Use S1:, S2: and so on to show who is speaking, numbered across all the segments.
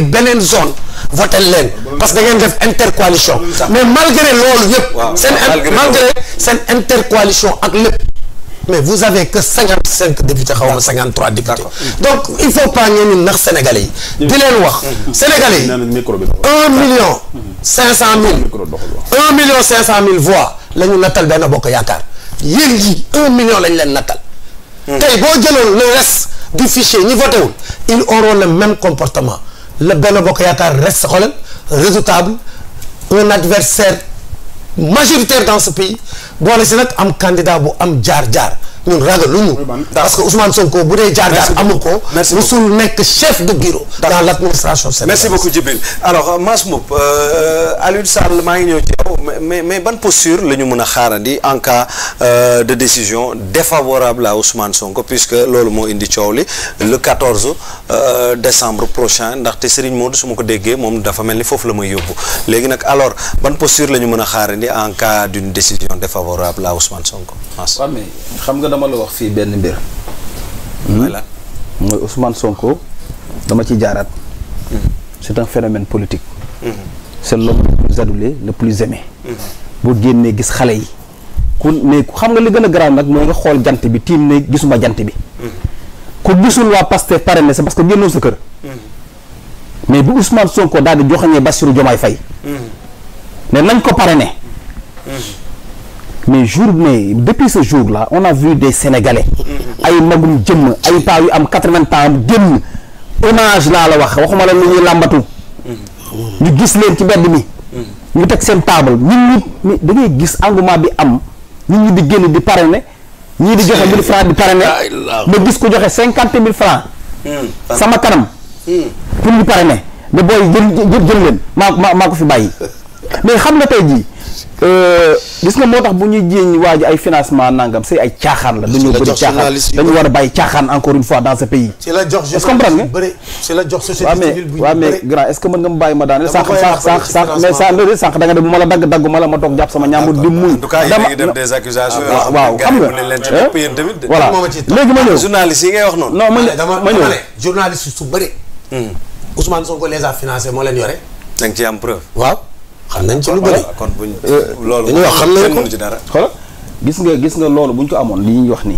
S1: beneen zone voté leen parce que da ngeen def intercoalition mais malgré loolu yëpp seen intercoalition ak lépp mais vous avez que 55 députés xaw ma 53 députés donc il faut pas ngeen nax sénégalais yi di leen wax sénégalais yi 1,5 million voix la ñu nattal Benno Bokk Yaakaar yéen ji 1 million lañ leen nattal tey boo jëloon le reste du fichier ñi voté wul ils auront le même comportement le Benno Bokk Yaakaar reste xoolal redoutable un adversaire majoritaire dans ce pays boole si nag am candidat bu am jaar-jaar ñun ragaluñu parce que Ousmane Sonko bu dee jaar-jaar amul ko musul nekk chef de bureau dans l'administration sénégalaise.
S2: Merci beaucoup Djibril alors Mass Mboup Aliou Sall maa ngi ñëw ci yow mais ban posture la ñu mën a xaarandi en cas de décision défavorable à Ousmane Sonko puisque loolu moo indi coow li le 14 décembre prochain ndaxte Serigne Modou su ma ko déggee moom dafa mel ni foofu la may yóbbu léegi nag alors ban posture la ñu mën a xaarandi en cas d'une décision défavorable à Ousmane Sonko.
S3: waaw mais xam nga dama la wax fii benn mbir. mooy Ousmane Sonko dama ci jaaraat. c'est un phénomène politique. c'est l'homme le plus adulé le plus aimé. boo génnee gis xale yi. mais xam nga li gën a garaaw nag mooy nga xool jant bi tiim ne gisuma jant bi. ku gisul waa Pastef parrainé c'est parce que génnoo sa kër. mais bu Ousmane Sonko daal di joxañee Bassirou Diomaye Faye. ne nañ ko parrainé. mais depuis ce jour-là on a vu des Sénégalais ay magum jëmm ay paa yu am 80 ans génn image laa la waxuma la lu ñuy làmbatu ñu gis leen ci mbedd mi ñu teg seen table ñun da ngay gis engouement bi am ñun ñi di génn di parrainer ñii di joxe 1000 francs di parrainer ba gis ko joxe 50 000 francs sama kanam pour ñu parrainer ne booy jël leen maa ko fi bàyyi mais xam nga tey jii gis nga moo tax bu ñuy jéem waaj ay financement nangam c'est ay caaxaan la dañoo bëri caaxaan dañu war a bàyyi caaxaan encore une fois dans ce pays.
S1: ci la jox
S3: est-ce que comprendre nga
S1: ci la jox société civile bu
S3: waaw mais grand est-ce que mën nga ma bàyyi ma daaneel sànq mais sànq da nga dem bu ma la dagguma la ma toog jàpp sama ñaamur di muñ.
S2: en tout cas yéen a ngi def des accusations.
S3: waaw xam nga voilà léegi ma ñëw
S2: journaliste yi ngay wax noonu.
S3: non ma ñëw
S1: journaliste su bëri. Ousmane Sonko les a financés moo leen yore.
S2: da nga ci am preuve.
S1: waaw. xam nañ ci lu bëri
S2: kon buñ loolu
S1: dañuy wax xam nañ ko
S2: ci dara.
S3: xoolal gis nga loolu buñ ko amoon li ñuy wax nii.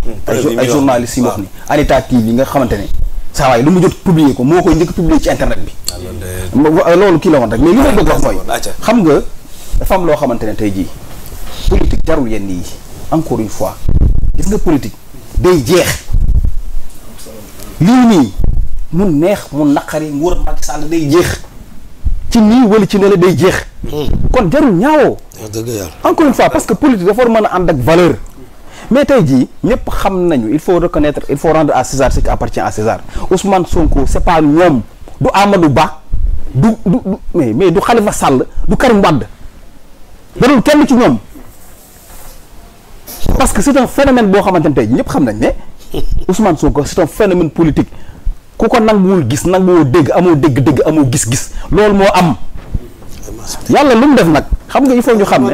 S3: ay journalistes yi wax ni Anita TV yi nga xamante ne saa waay lu mu jot publier ko moo koy njëkk publier ci internet bi. loolu kii la woon rek mais li may bëgg wax mooy. xam nga dafa am loo xamante ne tey jii politique jarul yenn yi encore une fois gis nga politique day jeex lii nii mu neex mu naqari nguur Macky Sall day jeex. ci nii wala ci ne la day jeex. kon jarul ñaawoo.
S1: dëgg yàlla
S3: encore une fois parce que politique dafa war mën a ànd ak valeur. mais tey jii ñëpp xam nañu il faut reconnaître il faut rendre à César ce qui appartient à César Ousmane Sonko c'est pas ñoom du Amadou Ba du mais du Khalifa Sall du Karim Wade darul kenn ci ñoom parce que c'est un phénomène boo xamante ne tey jii ñëpp xam nañ ne Ousmane Sonko c'est un phénomène politique. ku ko nanguwul gis nanguwoo dégg amoo dégg-dégg amoo gis-gis loolu moo am yàlla lu mu def nag xam nga il faut ñu xam ne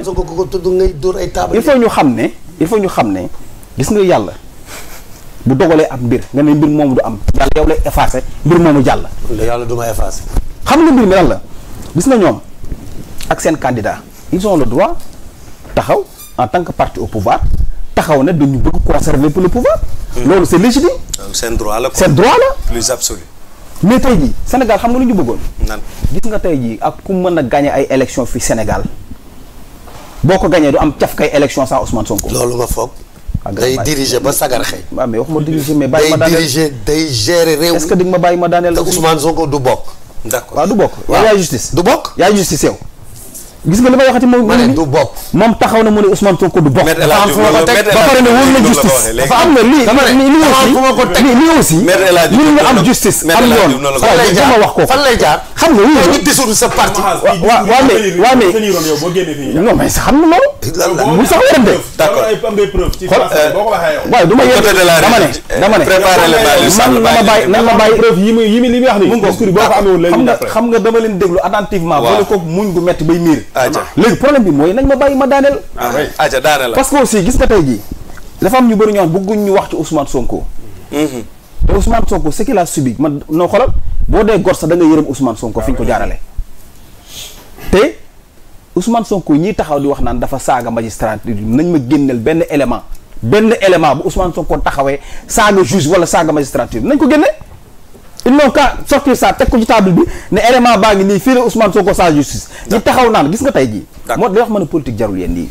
S3: il faut ñu xam ne gis nga yàlla bu dogalee ab mbir nga ne mbir moomu du am yàlla yow lay effacé mbir moomu jàll.
S1: yàlla du ma effacé.
S3: xam nga mbir mi lan la gis nga ñoom ak seen candidat ils ont le droit taxaw en tant que parti au pouvoir taxaw ne dañu bëgg conserver pour le pouvoir. loolu c'est légitime.
S2: seen droit la.
S3: seen droit la.
S2: plus absolu.
S3: mais tey jii Sénégal xam nga lu ñu bëggoon.
S2: nan
S3: gis nga tey jii ak ku mën a gagné ay élections fii Sénégal boo ko gagné du am caf kay élection sans Ousmane Sonko.
S1: loolu nga foog. day diriger ba sagar xëy.
S3: waaw mais waxuma diriger mais bàyyi ma daaneel
S1: day diriger day gérer réew.
S3: est-ce que di nga ma bàyyi ma daaneel.
S1: te Ousmane Sonko du bokk.
S2: d'accord
S3: waaw du bokk.
S1: waaw
S3: yaay justice.
S1: du bokk.
S3: yaay justice yow. gis nga li may waxati moom.
S1: du bokk.
S3: moom taxaw na mu ne Ousmane Sonko du bokk.
S2: dafa am fu ma ko teg
S3: ba pare ne wóor na justice. dafa am na lii aussi lii nga am justice. am yoon
S1: fan lay jaar
S3: wax ko
S1: fan lay jaar.
S3: xam nga
S1: yow ñu dissoudre sa parti.
S3: waaw mais non mais xam na loolu. bu sax wérante.
S2: d'accord
S3: waaye du ma yéen dama ne nan ma bàyyi preuve yi muy li muy wax ni discours boo ko amee woon xam nga dama leen déglu attentivement boole ko muñ gu metti bay miir léegi problème bi mooy nañ ma bàyyi ma daaneel parce que aussi gis nga tey jii dafa am ñu bëri ñoo xam bëgguñ ñu wax ci Ousmane Sonko te Ousmane Sonko ce qu'il a subi man noo xoolal boo dee gor sax da nga yërëm Ousmane Sonko fi ñu ko jaarale te Ousmane Sonko ñii taxaw di wax naan dafa saaga magistrature nañ ma génneel benn élément bu Ousmane Sonko taxawee saaga juge wala saaga magistrature nañ ko génne. ils n'ont qu'à sortir ça teg ko ci table bi ne élément baa ngi nii fii la Ousmane Sonko sa justice. ñi taxaw naan gis nga tey jii. moo day wax mën a politique jarul yéen nii.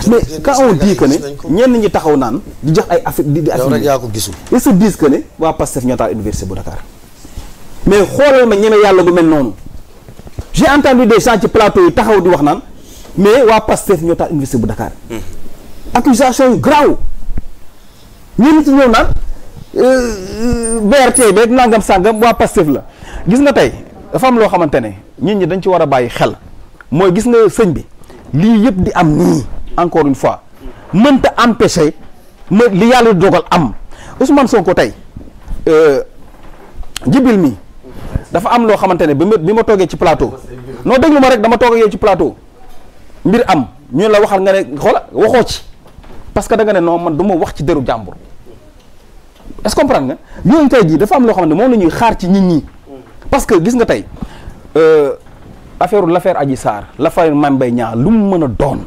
S3: mais quand on dit que ne ñenn ñi taxaw naan di jox ay affaire di
S1: yow rek yaa ko gisul.
S3: ils se disent que ne waa Pastef ñoo taal université bu Dakar mais xoolal ma ñeme yàlla bu mel noonu j'ai entendu des gens ci plateau yi taxaw di wax naan mais waa Pastef ñoo taal université bu Dakar. accusation yu grave ñenn ci ñëw naan. BRT beeg nangam sàngam waa Pastef la gis nga tey dafa am loo xamante ne nit ñi dañ ci war a bàyyi xel mooy gis nga sëñ bi lii yëpp di am nii encore une fois mënta empêcher li yàlla dogal am Ousmane Sonko tey jibil mi dafa am loo xamante ne bi ma toogee ci plateau non déglu ma rek dama toog ak yow ci plateau mbir am ñu la waxal nga ne xoola waxoo ci parce que da nga ne non man du ma wax ci deru jàmbur. est-ce que comprendre nga yooyu tey jii dafa am loo xam ne moom la ñuy xaar ci nit ñi parce que gis nga tey l'affaire Adji Sarr l'affaire Mame Mbaye Niang lu mu mën a doon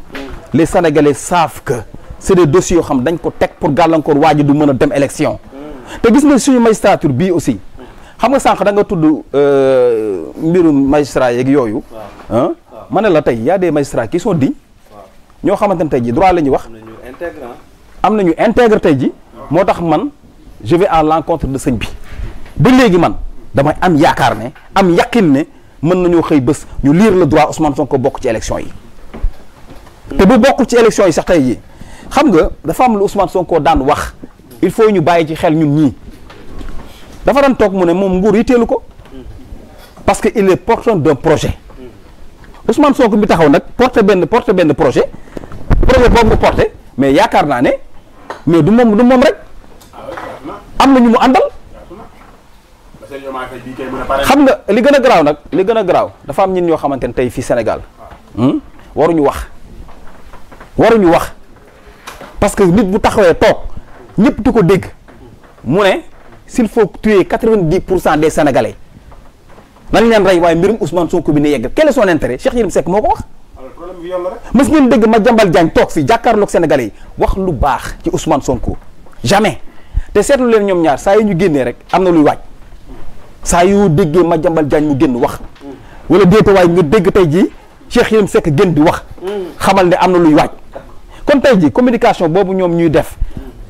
S3: les Sénégalais savent que c'est des dossiers yoo xam dañ ko teg pour gàllankoor waa ji du mën a dem élection te gis nga suñu magistrature bii aussi xam nga sànq da nga tudd mbirum magistrat yeeg yooyu ma ne la tey y a des magistrats qui sont dignes ñoo xamante ne tey ji droit la ñuy wax am nañu intègre tey ji moo tax man je vais à l'encontre de sëñ bi ba léegi man damay am yaakaar ne am yaqin ne mën nañoo xëy bés ñu lire le droit Ousmane Sonko bokk ci élection yi te bu bokkul ci élection yi sax tey jii xam nga dafa am lu Ousmane Sonko daan wax il faut ñu bàyyi ci xel ñun ñii dafa daan toog mu ne moom nguur yitteelu ko parce que il est porteur d'un projet Ousmane Sonko bi taxaw nag porter benn projet boobu mu porté mais yaakaar naa ne mais du moom rek am na ñu mu àndal xam nga li gën a garaaw dafa am ñin ñoo xamante ne tey fii Sénégal waruñu wax parce que nit bu taxawee toog ñëpp di ko dégg mu ne s'il faut tuer 90% des Sénégalais nañ leen rey waaye mbirum Ousmane Sonko bi ne yegg quel est son intérêt Cheikh Yérim Seck moo ko wax mës ngeen dégg Madiambal Diagne toog fii jàkkaarloog Sénégalais yi wax lu baax ci Ousmane Sonko jamais te seetlu leen ñoom ñaar saa yu ñu génnee rek am na luy waaj saa yu déggee Madiambal Diagne mu génn wax wala déeta waay nga dégg tey jii Cheikh Yérim Seck génn di wax xamal ne am na luy waaj kon tey jii communication boobu ñoom ñuy def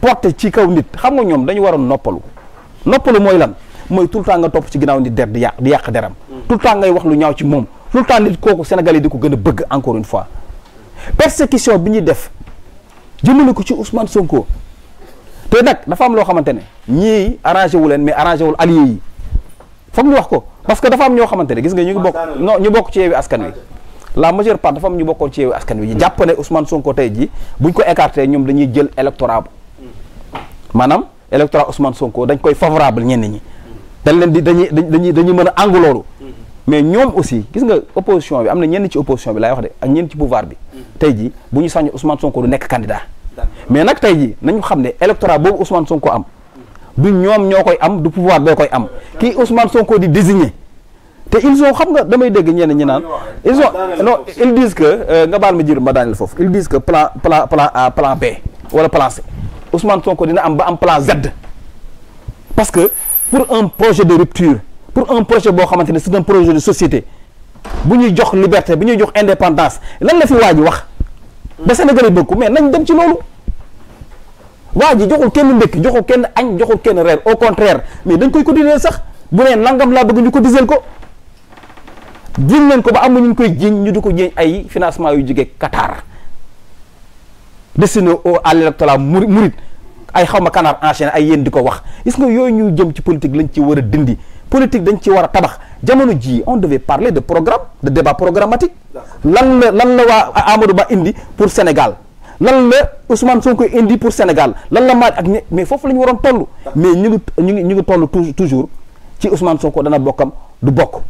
S3: porté ci kaw nit xam nga ñoom dañu waroon noppalu mooy lan mooy tout le temps nga topp ci ginnaaw nit der di yàq deram tout le temps ngay wax lu ñaaw ci moom tout le temps nit kooku Sénégal yi di ko gën a bëgg encore une fois persécution bi ñuy def jëmale ko ci Ousmane Sonko te nag dafa am loo xamante ne ñii arrangé wu leen mais arrangé wul alliés yi foog ñu wax ko parce que dafa am ñoo xamante ne gis nga ñu bokk ci Yewwi Askan Wi la majeure part dafa am ñu bokkoon ci Yewwi Askan Wi ñu jàpp ne Ousmane Sonko tey jii buñ ko écarté ñoom dañuy jël électorat maanaam électorat Ousmane Sonko dañ koy favorable ñenn ñi dañ leen di dañuy mën a àngu loolu mais ñoom aussi gis nga opposition bi am na ñenn ci opposition bi laay wax de ak ñenn ci pouvoir bi tey jii bu ñu sañ Ousmane Sonko du nekk candidat mais nag tey jii nañu xam ne électorat boobu Ousmane Sonko am du ñoom ñoo koy am du pouvoir bee koy am kii Ousmane Sonko di désigner te ils ont xam nga damay dégg ñenn ñi naan ils disent que nga baal ma jir ma daaneel foofu ils disent que plan A plan B wala plan C Ousmane Sonko dina am ba am plan Z parce que pour un projet de rupture pour un projet boo xamante ne c'est un projet de société bu ñuy jox liberté bu ñuy jox indépendance lan la fi waa ji wax ba Sénégal yi bëgg ko mais nañ dem ci loolu waa ji joxul kenn ndékki joxul kenn añ joxul kenn reer au contraire mais dañ koy cotiser sax bu nee nangam laa bëgg ñu cotiser ko jiñ leen ko ba am ñu koy jiñ ñu di ko jiñ ay financement yu jógee Qatar destiné à l'électorat murit ay xaw ma canard enchaîné ay yéen di ko wax gis nga yooyu ñu jëm ci politique lañ ci war a dindi politique dañ ci war a tabax jamono ji on devait parler de programme de débat programmatique lan la waa Amadou Ba indi pour Sénégal lan la Ousmane Sonko indi pour Sénégal lan la maaj ak mais foofu la ñu waroon toll mais ñu ngi toll toujours ci Ousmane Sonko dana bokkam du bokk.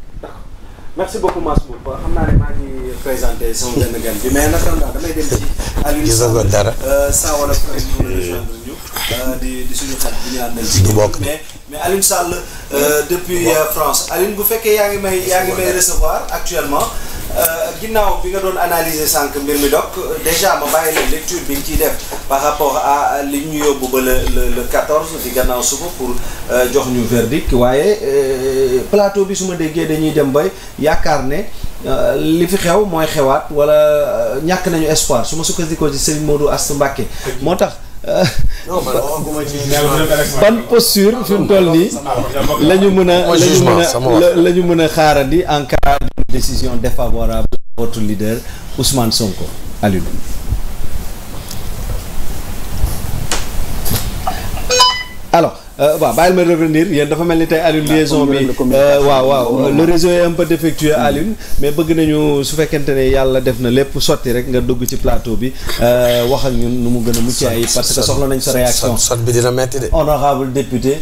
S2: merci beaucoup Mass Mboup xam naa ne maa ngi présenté sama benn gan bi mais naka damay dem ci Aliou Sall saa wala di suñu xel bi ñu àndal ci
S1: du bokk
S2: mais mais Alioune Sall depuis France Alioune bu fekkee yaa ngi may recevoir actuellement ginnaaw bi nga doon analyser sànq mbir mi donc déjà ma bàyyi la lecture bi nga ciy def par rapport à li ñu yóbbu ba le 14 di gannaaw suba pour jox ñu verdict waaye plateau bi su ma déggee dañuy dem bay yaakaar ne li fi xew mooy xewaat wala ñàkk nañu espoir su ma sukkandikoo ci Serigne Modou Astou Mbacké moo tax ban posture fi mu toll nii la ñu mën a xaarandi en cas de décision défavorable à votre leader Ousmane Sonko Alioune. Alors waaw bàyyil ma revenir yéen dafa mel ni tey Alioune liaison bi waaw le réseau est un peu défectueux Alioune mais bëgg nañu su fekkente ne yàlla def na lépp sotti rek nga dugg ci plateau bi wax ak ñun nu mu gën a mucc ayib parce que soxla nañ sa réaction
S1: sot bi dina metti de
S2: honorable député